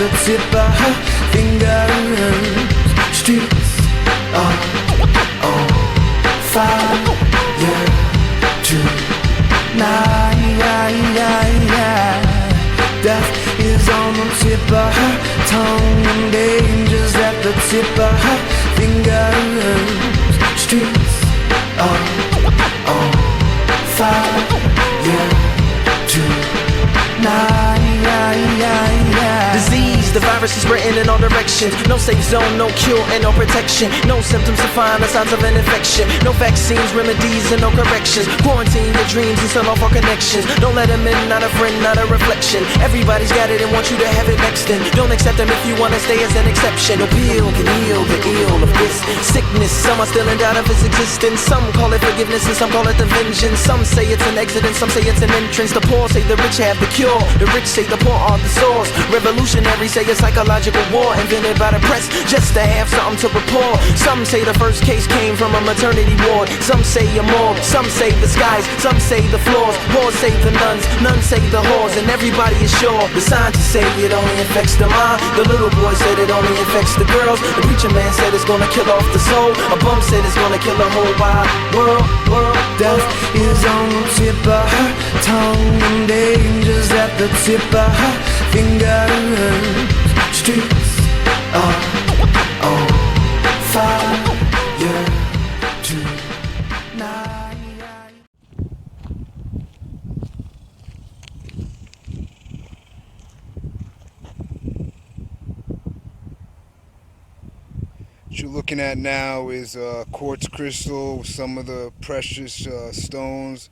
the tip of her fingers. Streets are on fire tonight. Death is on the tip of her tongue, and danger's at the tip of her fingers. Streets are on fire tonight. Disease, the virus is spreading in all directions. No safe zone, no cure and no protection. No symptoms to find the signs of an infection. No vaccines, remedies and no corrections. Quarantine your dreams and sell off all connections. Don't let them in, not a friend, not a reflection. Everybody's got it and want you to have it next then. Don't accept them if you wanna stay as an exception. No pill can heal the ill of this sickness. Some are still in doubt of its existence. Some call it forgiveness and some call it the vengeance. Some say it's an exit and some say it's an entrance. The poor say the rich have the cure. The rich say the poor are the source. Revolutionaries say a psychological war invented by the press just to have something to report. Some say the first case came from a maternity ward. Some say a morgue. Some say the skies. Some say the floors. Whores say the nuns. Nuns say the whores. And everybody is sure. The scientists say it only infects the mind. The little boy said it only infects the girls. The preacher man said it's gonna kill off the soul. A bum said it's gonna kill the whole wide world. Death is on the tip of her tongue, and danger's at the tip of her fingers. Streets are on fire tonight. What you're looking at now is quartz crystal with some of the precious stones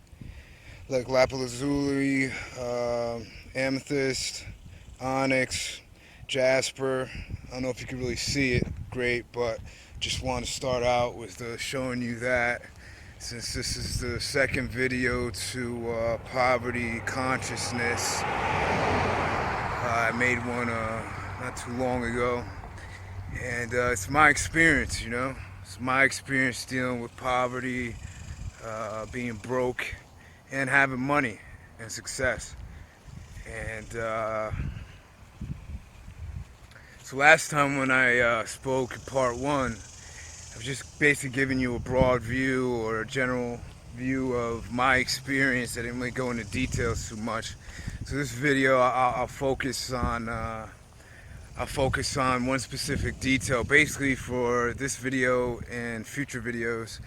like lapis lazuli, amethyst, onyx, jasper. I don't know if you can really see it great, but just want to start out with showing you that, since this is the second video to poverty consciousness. I made one not too long ago, and it's my experience, you know. It's my experience dealing with poverty, being broke, and having money and success. And so last time when I spoke in part one, I was just basically giving you a broad view or a general view of my experience. I didn't really go into details too much. So this video, I'll focus on one specific detail, basically for this video and future videos.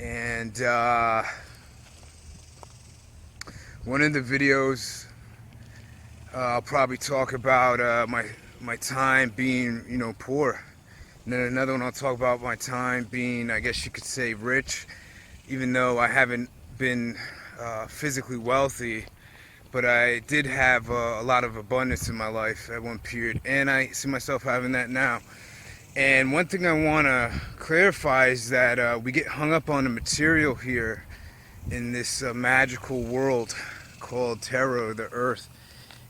And one of the videos, I'll probably talk about my time being, you know, poor. And then another one I'll talk about my time being, I guess you could say, rich, even though I haven't been physically wealthy, but I did have a lot of abundance in my life at one period, and I see myself having that now. And one thing I want to clarify is that we get hung up on the material here in this magical world called Terra, the earth.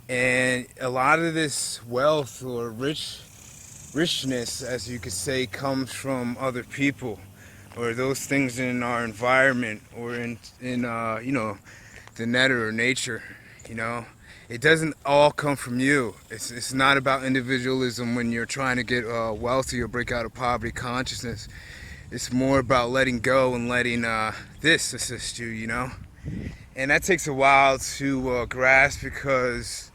And a lot of this wealth or richness, as you could say, comes from other people, or those things in our environment, or in you know, the net or nature. You know, it doesn't all come from you. It's not about individualism when you're trying to get wealthy or break out of poverty consciousness. It's more about letting go and letting this assist you, you know. And that takes a while to grasp, because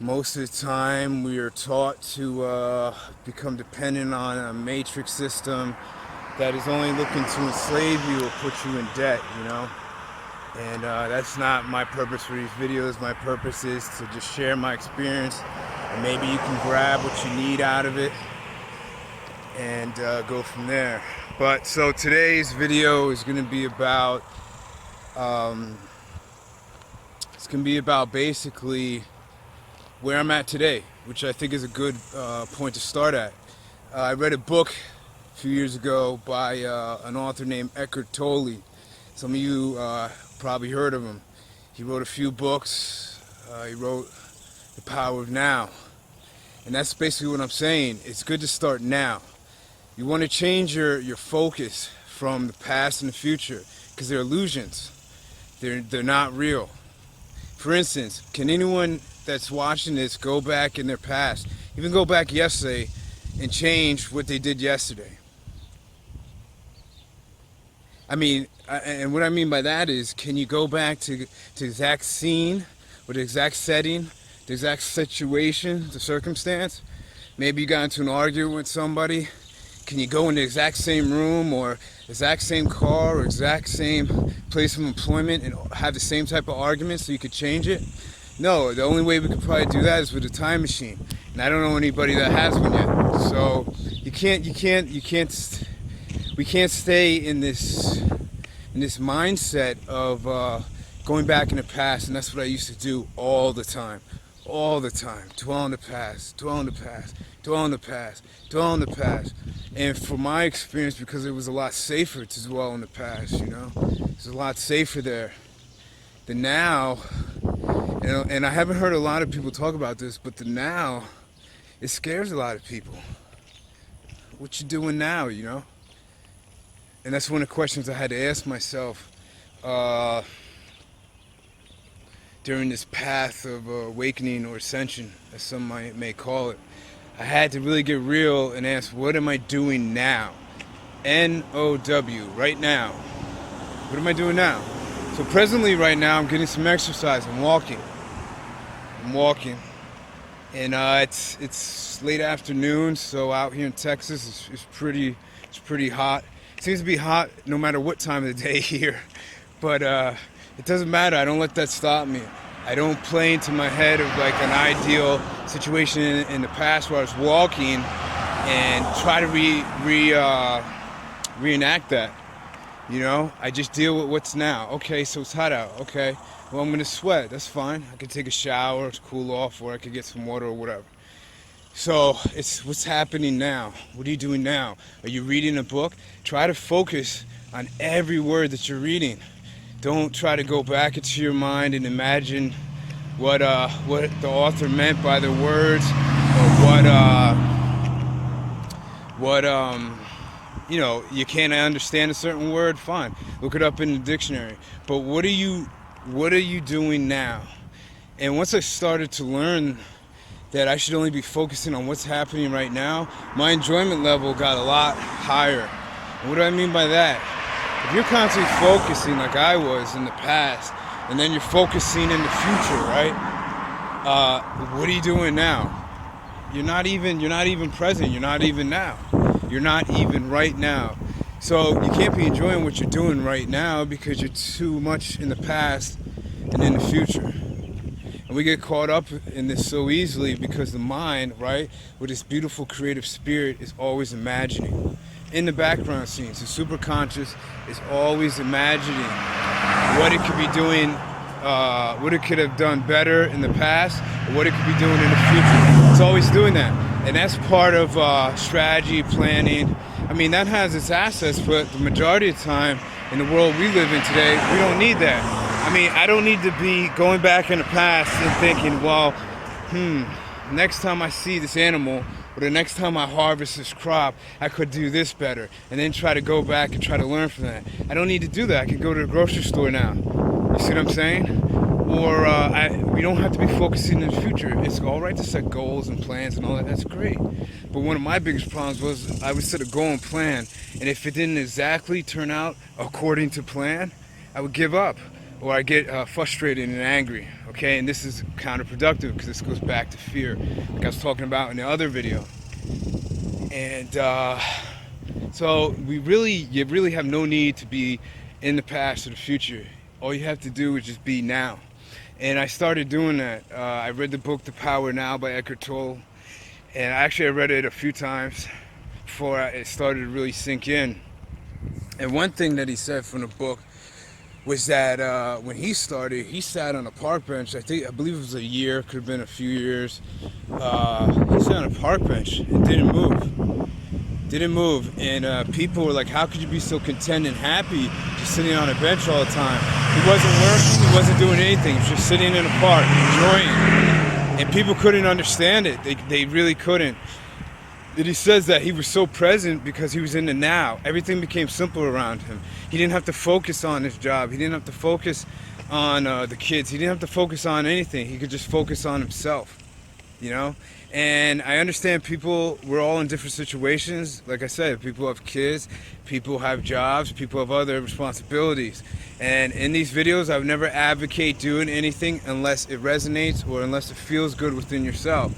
most of the time we are taught to become dependent on a matrix system that is only looking to enslave you or put you in debt, you know. And that's not my purpose for these videos. My purpose is to just share my experience, and maybe you can grab what you need out of it and go from there. But so today's video is going to be about basically where I'm at today, which I think is a good point to start at. I read a book a few years ago by an author named Eckhart Tolle. Some of you probably heard of him. He wrote a few books. He wrote The Power of Now. And that's basically what I'm saying. It's good to start now. You want to change your focus from the past and the future, because they're illusions. They're not real. For instance, can anyone that's watching this go back in their past, even go back yesterday and change what they did yesterday. I mean, and what I mean by that is, can you go back to the exact scene, or the exact setting, the exact situation, the circumstance? Maybe you got into an argument with somebody. Can you go in the exact same room, or exact same car, or exact same place of employment and have the same type of argument so you could change it? No, the only way we could probably do that is with a time machine. And I don't know anybody that has one yet. So we can't stay in this mindset of going back in the past, and that's what I used to do all the time. Dwell on the past, dwell on the past, dwell on the past, dwell on the past. And from my experience, because it was a lot safer to dwell on the past, you know, it's a lot safer there than now. And I haven't heard a lot of people talk about this, but the now, it scares a lot of people. What you doing now, you know? And that's one of the questions I had to ask myself during this path of awakening or ascension, as some may call it. I had to really get real and ask, what am I doing now? N-O-W, right now. What am I doing now? So presently right now, I'm getting some exercise. I'm walking. And it's late afternoon, so out here in Texas, it's pretty hot. It seems to be hot no matter what time of the day here, but it doesn't matter. I don't let that stop me. I don't play into my head of like an ideal situation in the past where I was walking and try to reenact that. You know, I just deal with what's now. Okay, so it's hot out. Okay, well, I'm gonna sweat. That's fine. I could take a shower to cool off, or I could get some water or whatever. So it's what's happening now. What are you doing now? Are you reading a book? Try to focus on every word that you're reading. Don't try to go back into your mind and imagine what the author meant by the words, or what you know, you can't understand a certain word, fine. Look it up in the dictionary. But what are you doing now? And once I started to learn that I should only be focusing on what's happening right now, my enjoyment level got a lot higher. And what do I mean by that? If you're constantly focusing like I was in the past, and then you're focusing in the future, right? What are you doing now? You're not even present. You're not even now. You're not even right now. So you can't be enjoying what you're doing right now because you're too much in the past and in the future. And we get caught up in this so easily because the mind, right, with its beautiful creative spirit, is always imagining. In the background scenes, the superconscious is always imagining what it could be doing, what it could have done better in the past, or what it could be doing in the future. It's always doing that. And that's part of strategy, planning. I mean, that has its assets, but the majority of the time in the world we live in today, we don't need that. I mean, I don't need to be going back in the past and thinking, well, next time I see this animal, or the next time I harvest this crop, I could do this better. And then try to go back and try to learn from that. I don't need to do that. I can go to the grocery store now. You see what I'm saying? Or we don't have to be focusing in the future. It's all right to set goals and plans and all that. That's great. But one of my biggest problems was I would set a goal and plan, and if it didn't exactly turn out according to plan, I would give up, or I get frustrated and angry. Okay, and this is counterproductive because this goes back to fear, like I was talking about in the other video. And so you really have no need to be in the past or the future. All you have to do is just be now. And I started doing that. I read the book The Power Now by Eckhart Tolle. And actually I read it a few times before it started to really sink in. And one thing that he said from the book was that when he started, he sat on a park bench. I believe it was a year, could have been a few years. He sat on a park bench and didn't move. And people were like, how could you be so content and happy just sitting on a bench all the time? He wasn't working, he wasn't doing anything, he was just sitting in a park, enjoying it. And people couldn't understand it, they really couldn't. And he says that he was so present because he was in the now. Everything became simple around him. He didn't have to focus on his job, he didn't have to focus on the kids. He didn't have to focus on anything. He could just focus on himself, you know? And I understand people, we're all in different situations. Like I said, people have kids, people have jobs, people have other responsibilities. And in these videos, I would never advocate doing anything unless it resonates or unless it feels good within yourself.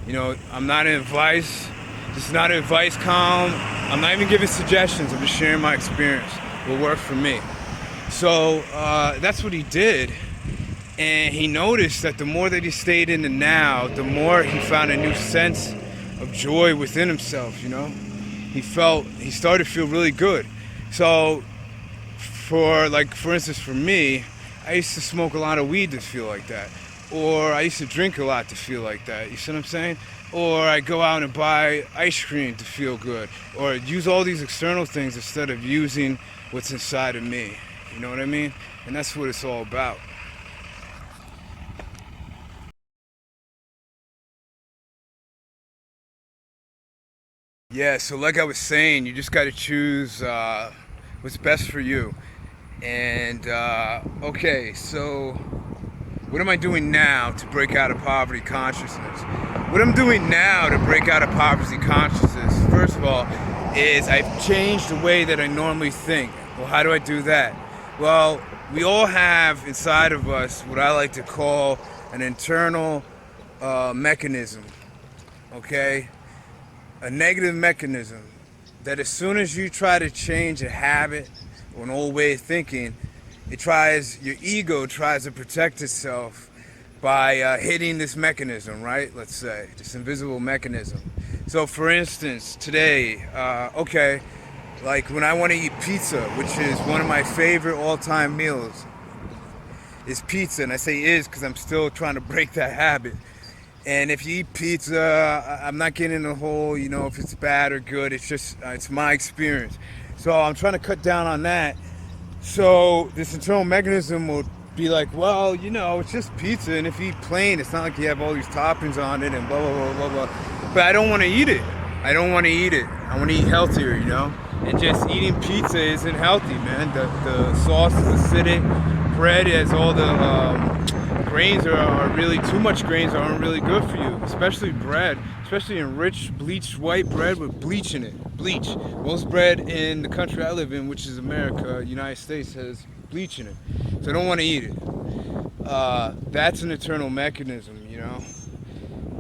You know, I'm not an advice, this is not an advice column. I'm not even giving suggestions, I'm just sharing my experience, what worked for me. So that's what he did. And he noticed that the more that he stayed in the now, the more he found a new sense of joy within himself, you know? He started to feel really good. So for instance, for me, I used to smoke a lot of weed to feel like that. Or I used to drink a lot to feel like that, you see what I'm saying? Or I go out and buy ice cream to feel good. Or use all these external things instead of using what's inside of me, you know what I mean? And that's what it's all about. Yeah, so like I was saying, you just got to choose what's best for you. And okay, so what am I doing now to break out of poverty consciousness? What I'm doing now to break out of poverty consciousness, first of all, is I've changed the way that I normally think. Well, how do I do that? Well, we all have inside of us what I like to call an internal mechanism, okay? A negative mechanism that as soon as you try to change a habit or an old way of thinking, your ego tries to protect itself by hitting this mechanism, right? Let's say, this invisible mechanism. So for instance, today, okay, like when I want to eat pizza, which is one of my favorite all-time meals, is pizza. And I say is because I'm still trying to break that habit. And if you eat pizza, I'm not getting in the whole, you know, if it's bad or good. It's just, it's my experience. So I'm trying to cut down on that. So this internal mechanism will be like, well, you know, it's just pizza. And if you eat plain, it's not like you have all these toppings on it and blah, blah, blah, blah, blah. But I don't want to eat it. I don't want to eat it. I want to eat healthier, you know? And just eating pizza isn't healthy, man. The sauce is acidic. Bread has all the grains are really, too much grains aren't really good for you, especially bread, especially in rich bleached white bread with bleach in it. Bleach. Most bread in the country I live in, which is America, United States, has bleach in it. So I don't want to eat it. That's an internal mechanism, you know?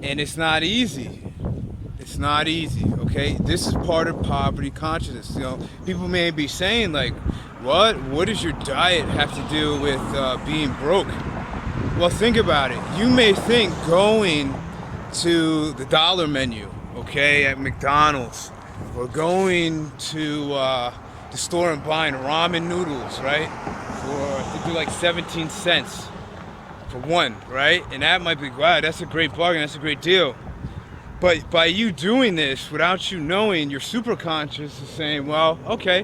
And it's not easy. It's not easy, okay? This is part of poverty consciousness. You know, people may be saying like, what does your diet have to do with being broke? Well, think about it. You may think going to the dollar menu, okay, at McDonald's, or going to the store and buying ramen noodles, right, for like 17 cents for one, right? And that might be, wow, that's a great bargain, that's a great deal. But by you doing this, without you knowing, your superconscious is saying, well, okay,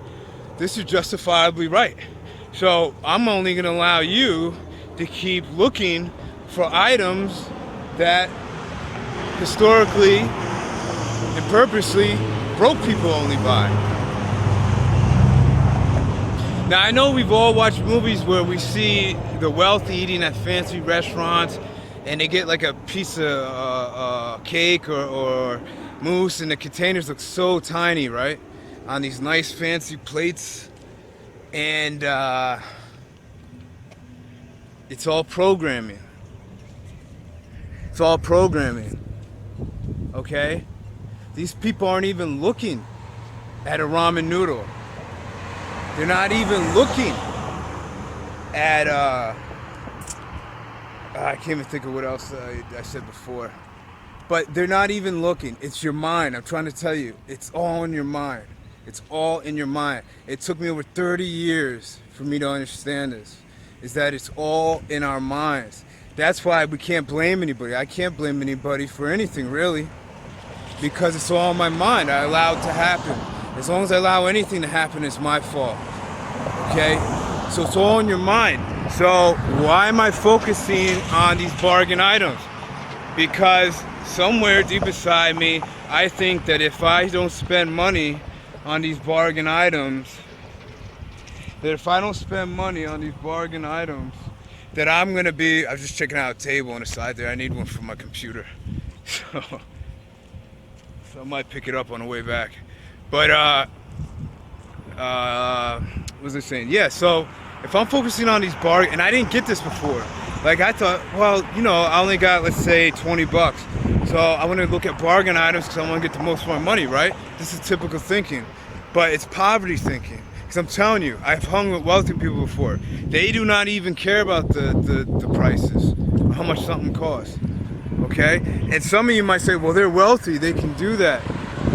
this is justifiably right. So I'm only going to allow you to keep looking for items that historically and purposely broke people only buy. Now I know we've all watched movies where we see the wealthy eating at fancy restaurants and they get like a piece of cake or mousse and the containers look so tiny, right? On these nice fancy plates. And it's all programming. It's all programming. Okay? These people aren't even looking at a ramen noodle. They're not even looking at I can't even think of what else I said before. But they're not even looking. It's your mind. I'm trying to tell you. It's all in your mind. It's all in your mind. It took me over 30 years for me to understand this. Is that it's all in our minds. That's why we can't blame anybody. I can't blame anybody for anything, really. Because it's all in my mind. I allow it to happen. As long as I allow anything to happen, it's my fault. Okay? So it's all in your mind. So why am I focusing on these bargain items? Because somewhere deep inside me, I think that if I don't spend money on these bargain items, that I'm gonna be. I was just checking out a table on the side there. I need one for my computer, so I might pick it up on the way back. But what was I saying? Yeah. So if I'm focusing on these bargains, and I didn't get this before. Like I thought, well, you know, I only got, let's say, 20 bucks. So I want to look at bargain items because I want to get the most for my money, right? This is typical thinking. But it's poverty thinking. Because I'm telling you, I've hung with wealthy people before. They do not even care about the prices, or how much something costs. Okay? And some of you might say, well, they're wealthy, they can do that.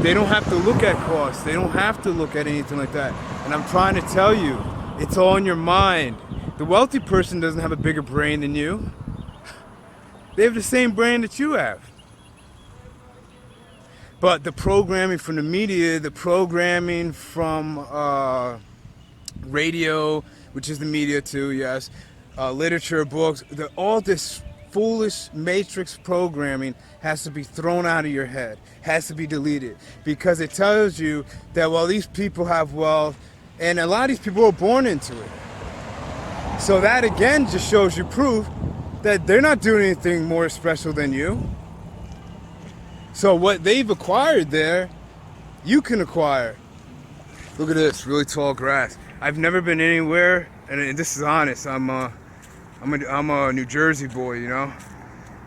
They don't have to look at costs. They don't have to look at anything like that. And I'm trying to tell you, it's all in your mind. The wealthy person doesn't have a bigger brain than you. They have the same brain that you have. But the programming from the media, the programming from radio, which is the media too, yes, literature, books, all this foolish matrix programming has to be thrown out of your head, has to be deleted, because it tells you that, well, these people have wealth, and a lot of these people are born into it. So that again just shows you proof that they're not doing anything more special than you. So what they've acquired there, you can acquire. Look at this, really tall grass. I've never been anywhere, and this is honest, I'm a New Jersey boy, you know?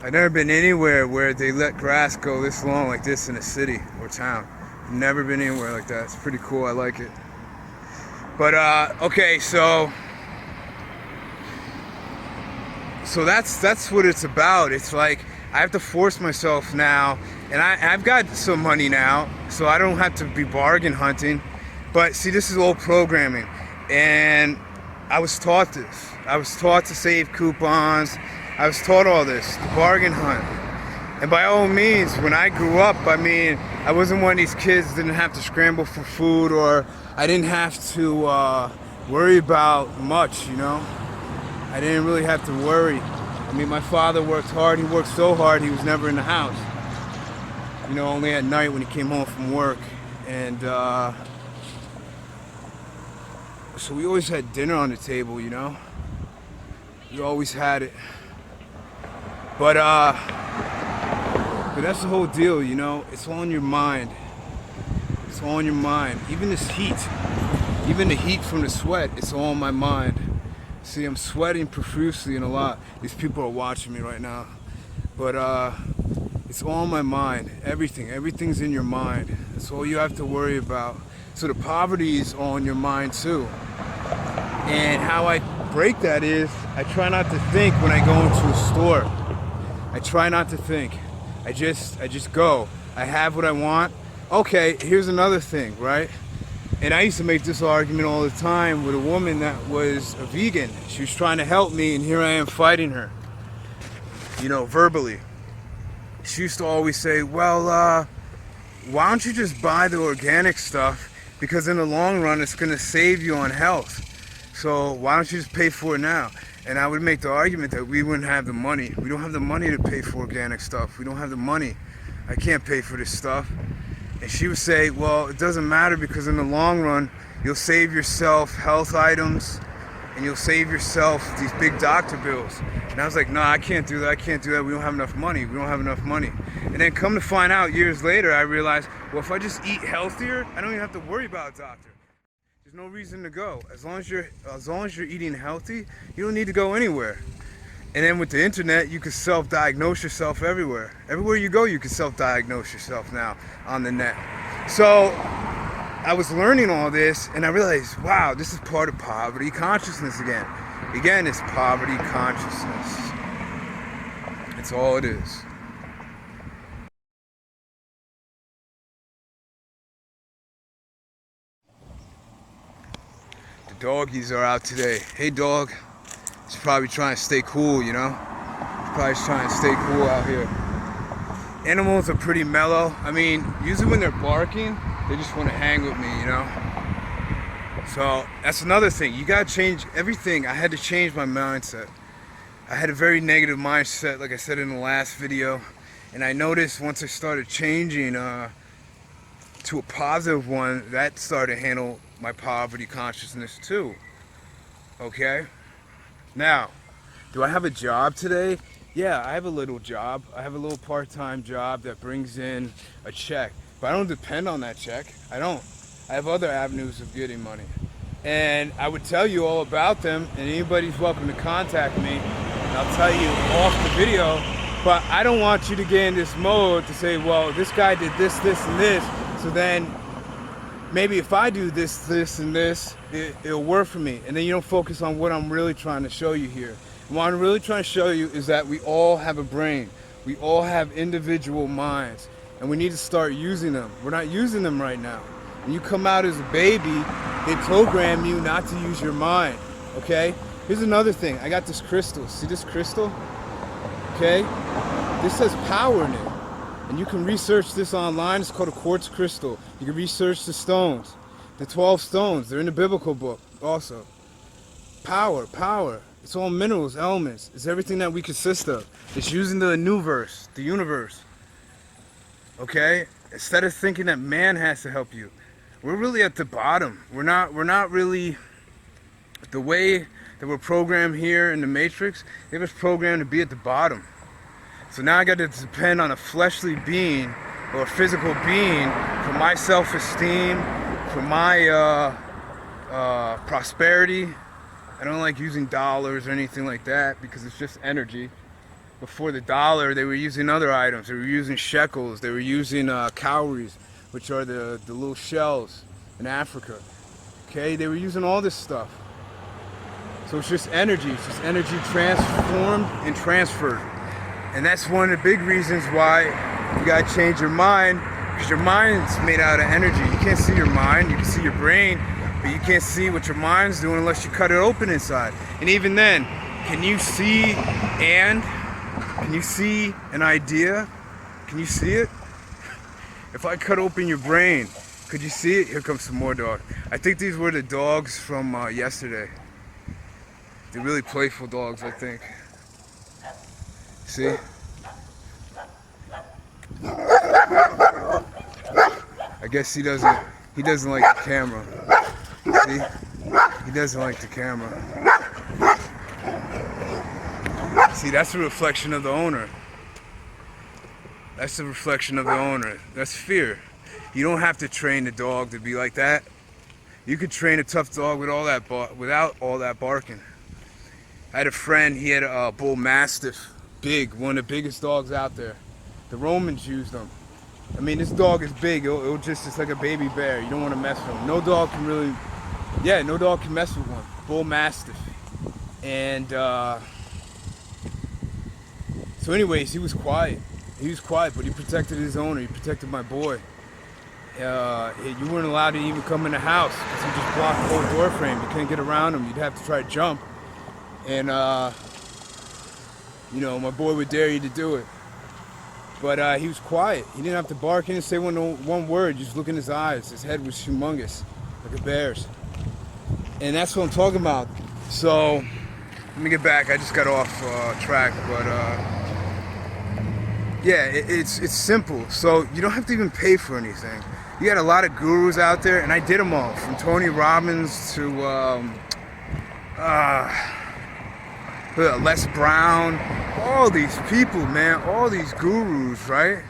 I've never been anywhere where they let grass go this long like this in a city or town. Never been anywhere like that. It's pretty cool, I like it. But, okay, so that's what it's about. It's like I have to force myself now, and I've got some money now, so I don't have to be bargain hunting. But see, this is old programming, and I was taught this. I was taught to save coupons. I was taught all this, the bargain hunt. And by all means, when I grew up, I mean, I wasn't one of these kids that didn't have to scramble for food, or I didn't have to worry about much, you know? I didn't really have to worry. I mean, my father worked hard. He worked so hard, he was never in the house. You know, only at night when he came home from work. And so we always had dinner on the table, you know? We always had it. But that's the whole deal, you know? It's all in your mind. It's all in your mind. Even this heat, even the heat from the sweat, it's all in my mind. See, I'm sweating profusely and a lot. These people are watching me right now. But it's all in my mind. Everything's in your mind. That's all you have to worry about. So the poverty is all in your mind too. And how I break that is, I try not to think when I go into a store. I try not to think. I just go. I have what I want. Okay, here's another thing, right? And I used to make this argument all the time with a woman that was a vegan. She was trying to help me, and here I am fighting her, you know, verbally. She used to always say, well, why don't you just buy the organic stuff? Because in the long run, it's going to save you on health. So why don't you just pay for it now? And I would make the argument that we wouldn't have the money. We don't have the money to pay for organic stuff. We don't have the money. I can't pay for this stuff. And she would say, well, it doesn't matter, because in the long run, you'll save yourself health items, and you'll save yourself these big doctor bills. And I was like, no, I can't do that. I can't do that. We don't have enough money. We don't have enough money. And then come to find out years later, I realized, well, if I just eat healthier, I don't even have to worry about a doctor. There's no reason to go. As long as you're eating healthy, you don't need to go anywhere. And then with the internet, you can self-diagnose yourself everywhere. Everywhere you go, you can self-diagnose yourself now on the net. So I was learning all this, and I realized, wow, this is part of poverty consciousness again. Again, it's poverty consciousness. It's all it is. The doggies are out today. Hey, dog. He's probably trying to stay cool, you know? He's probably trying to stay cool out here. Animals are pretty mellow. I mean, usually when they're barking, they just want to hang with me, you know? So that's another thing. You gotta change everything. I had to change my mindset. I had a very negative mindset, like I said in the last video. And I noticed once I started changing to a positive one, that started to handle my poverty consciousness too. Okay? Now, Do I have a job today? Yeah, I have a little job. I have a little part-time job that brings in a check. But I don't depend on that check. I don't. I have other avenues of getting money. And I would tell you all about them, and anybody's welcome to contact me. And I'll tell you off the video. But I don't want you to get in this mode to say, well, this guy did this, this, and this. So then maybe if I do this, this, and this, it'll work for me. And then you don't focus on what I'm really trying to show you here. And what I'm really trying to show you is that we all have a brain. We all have individual minds. And we need to start using them. We're not using them right now. When you come out as a baby, they program you not to use your mind. Okay? Here's another thing. I got this crystal. See this crystal? Okay? This has power in it. And you can research this online. It's called a quartz crystal. You can research the stones. The 12 stones. They're in the biblical book also. Power, power. It's all minerals, elements. It's everything that we consist of. It's using the universe, the universe. Okay? Instead of thinking that man has to help you. We're really at the bottom. We're not really the way that we're programmed here in the Matrix. They was programmed to be at the bottom. So now I got to depend on a fleshly being or a physical being for my self-esteem, for my prosperity. I don't like using dollars or anything like that because it's just energy. Before the dollar, they were using other items. They were using shekels. They were using cowries, which are the little shells in Africa. Okay, they were using all this stuff. So it's just energy. It's just energy transformed and transferred. And that's one of the big reasons why you gotta change your mind, because your mind's made out of energy. You can't see your mind, you can see your brain, but you can't see what your mind's doing unless you cut it open inside. And even then, can you see can you see an idea? Can you see it? If I cut open your brain, could you see it? Here comes some more dogs. I think these were the dogs from yesterday. They're really playful dogs, I think. See? I guess he doesn't like the camera. See? He doesn't like the camera. See, that's a reflection of the owner. That's a reflection of the owner. That's fear. You don't have to train the dog to be like that. You could train a tough dog with without all that barking. I had a friend, he had a bull mastiff. Big, one of the biggest dogs out there. The Romans used them. I mean, this dog is big. It's like a baby bear. You don't want to mess with him. No dog can really, no dog can mess with one. Bull mastiff. And so anyways, he was quiet. He was quiet, but he protected his owner. He protected my boy. You weren't allowed to even come in the house because he just blocked the whole door frame. You couldn't get around him. You'd have to try to jump. And you know, my boy would dare you to do it. But he was quiet. He didn't have to bark. He didn't say one word. Just look in his eyes. His head was humongous, like a bear's. And that's what I'm talking about. So, let me get back. I just got off track. But, yeah, it's simple. So, you don't have to even pay for anything. You got a lot of gurus out there, and I did them all. From Tony Robbins to Les Brown, all these people, man, all these gurus, right?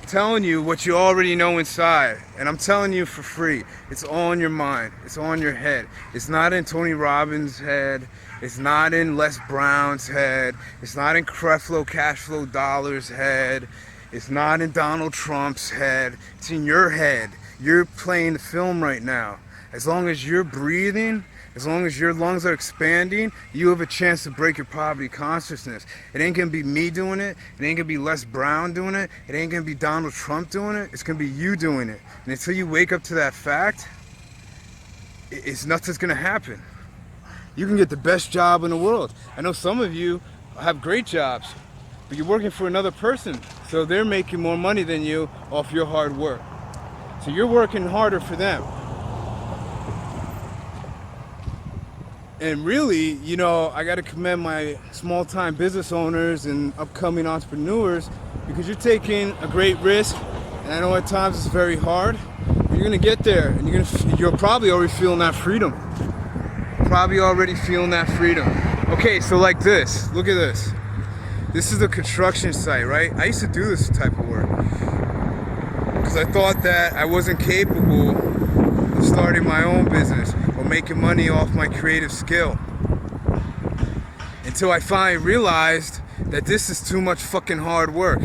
Telling you what you already know inside. And I'm telling you for free. It's all in your mind. It's on your head. It's not in Tony Robbins' head. It's not in Les Brown's head. It's not in Creflo Cashflow Dollar's head. It's not in Donald Trump's head. It's in your head. You're playing the film right now. As long as you're breathing, as long as your lungs are expanding, you have a chance to break your poverty consciousness. It ain't gonna be me doing it. It ain't gonna be Les Brown doing it. It ain't gonna be Donald Trump doing it. It's gonna be you doing it. And until you wake up to that fact, nothing's gonna happen. You can get the best job in the world. I know some of you have great jobs, but you're working for another person. So they're making more money than you off your hard work. So you're working harder for them. And really, you know, I got to commend my small-time business owners and upcoming entrepreneurs because you're taking a great risk. And I know at times it's very hard. But you're going to get there, and you're probably already feeling that freedom. Probably already feeling that freedom. Okay, so like this. Look at this. This is a construction site, right? I used to do this type of work because I thought that I wasn't capable of starting my own business or making money off my creative skill. Until I finally realized that this is too much fucking hard work.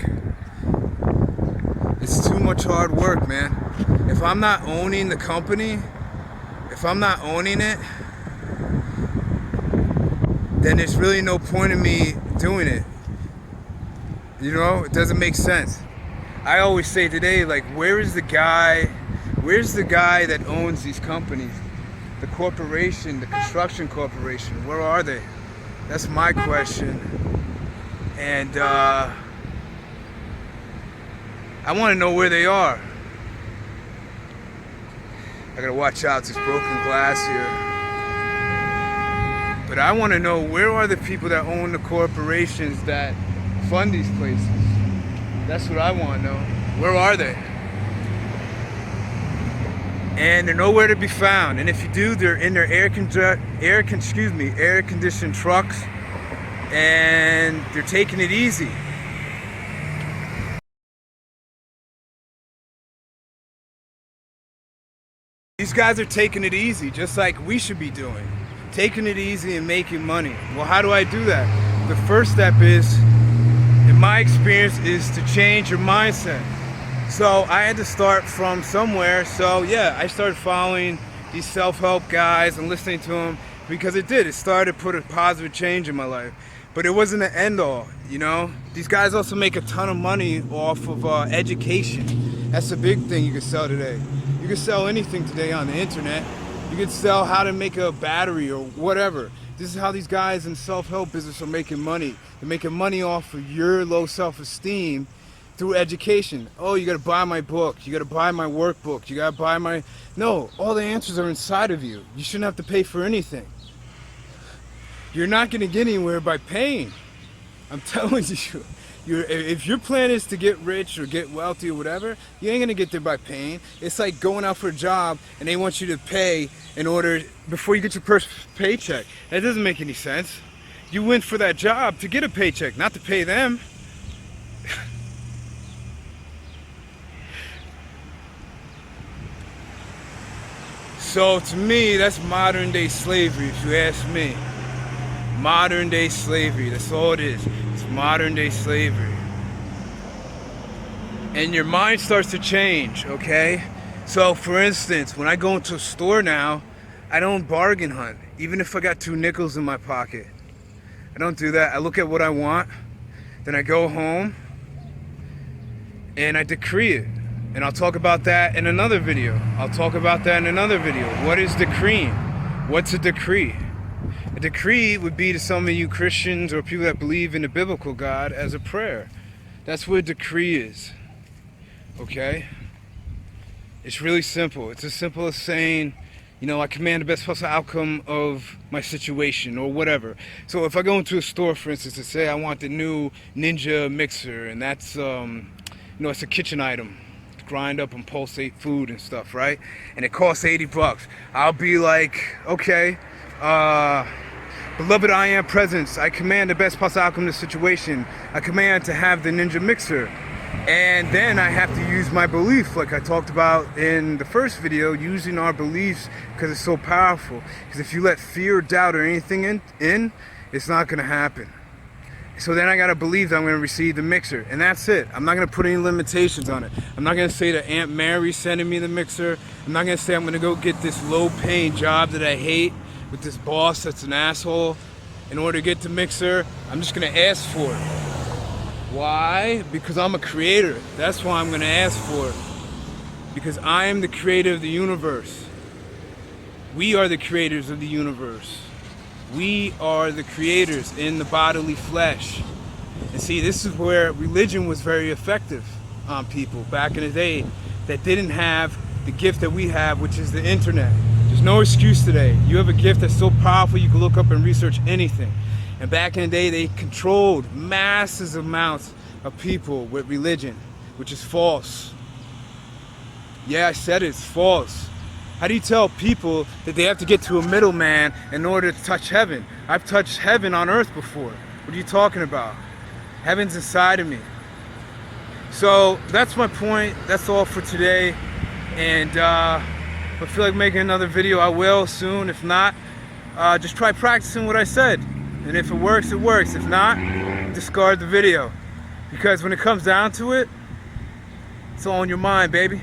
It's too much hard work, man. If I'm not owning the company, if I'm not owning it, then there's really no point in me doing it. You know, it doesn't make sense. I always say today, like, where's the guy that owns these companies? The corporation, the construction corporation, where are they? That's my question. And I want to know where they are. I gotta watch out, this broken glass here. But I want to know, where are the people that own the corporations that fund these places? That's what I want to know. Where are they? And they're nowhere to be found. And if you do, they're in their air-conditioned trucks, and they're taking it easy. These guys are taking it easy, just like we should be doing. Taking it easy and making money. Well, how do I do that? The first step is, in my experience, is to change your mindset. So I had to start from somewhere. So yeah, I started following these self-help guys and listening to them because it started to put a positive change in my life. But it wasn't the end all, you know? These guys also make a ton of money off of education. That's a big thing you can sell today. You can sell anything today on the internet. You can sell how to make a battery or whatever. This is how these guys in self-help business are making money. They're making money off of your low self-esteem through education. Oh, you gotta buy my book, you gotta buy my workbook, you gotta buy my... No, all the answers are inside of you. You shouldn't have to pay for anything. You're not gonna get anywhere by paying. I'm telling you. If your plan is to get rich or get wealthy or whatever, you ain't gonna get there by paying. It's like going out for a job and they want you to pay in order, before you get your first paycheck. That doesn't make any sense. You went for that job to get a paycheck, not to pay them. So to me, that's modern day slavery, if you ask me. Modern day slavery, that's all it is. It's modern day slavery. And your mind starts to change, okay? So for instance, when I go into a store now, I don't bargain hunt, even if I got 2 nickels in my pocket. I don't do that. I look at what I want, then I go home and I decree it. And I'll talk about that in another video. What is decreeing? What's a decree? A decree would be, to some of you Christians or people that believe in the biblical God, as a prayer. That's what a decree is. Okay? It's really simple. It's as simple as saying, you know, I command the best possible outcome of my situation or whatever. So if I go into a store, for instance, and say I want the new Ninja mixer, and that's, you know, it's a kitchen item. Grind up and pulsate food and stuff, right? And it costs $80. I'll be like, okay, beloved I am presence, I command the best possible outcome of the situation. I command to have the Ninja mixer. And then I have to use my belief, like I talked about in the first video, using our beliefs, because it's so powerful. Because if you let fear, doubt, or anything in, it's not going to happen. So then I gotta believe that I'm gonna receive the mixer, and that's it. I'm not gonna put any limitations on it. I'm not gonna say that Aunt Mary's sending me the mixer. I'm not gonna say I'm gonna go get this low-paying job that I hate with this boss that's an asshole in order to get the mixer. I'm just gonna ask for it. Why? Because I'm a creator. That's why I'm gonna ask for it. Because I am the creator of the universe. We are the creators of the universe. We are the creators in the bodily flesh. And see, this is where religion was very effective on people back in the day that didn't have the gift that we have, which is the internet. There's no excuse today. You have a gift that's so powerful you can look up and research anything. And back in the day, they controlled massive amounts of people with religion, which is false. Yeah, I said it's false. How do you tell people that they have to get to a middleman in order to touch heaven? I've touched heaven on earth before. What are you talking about? Heaven's inside of me. So that's my point. That's all for today. And if I feel like making another video, I will soon. If not, just try practicing what I said. And if it works, it works. If not, discard the video. Because when it comes down to it, it's all in your mind, baby.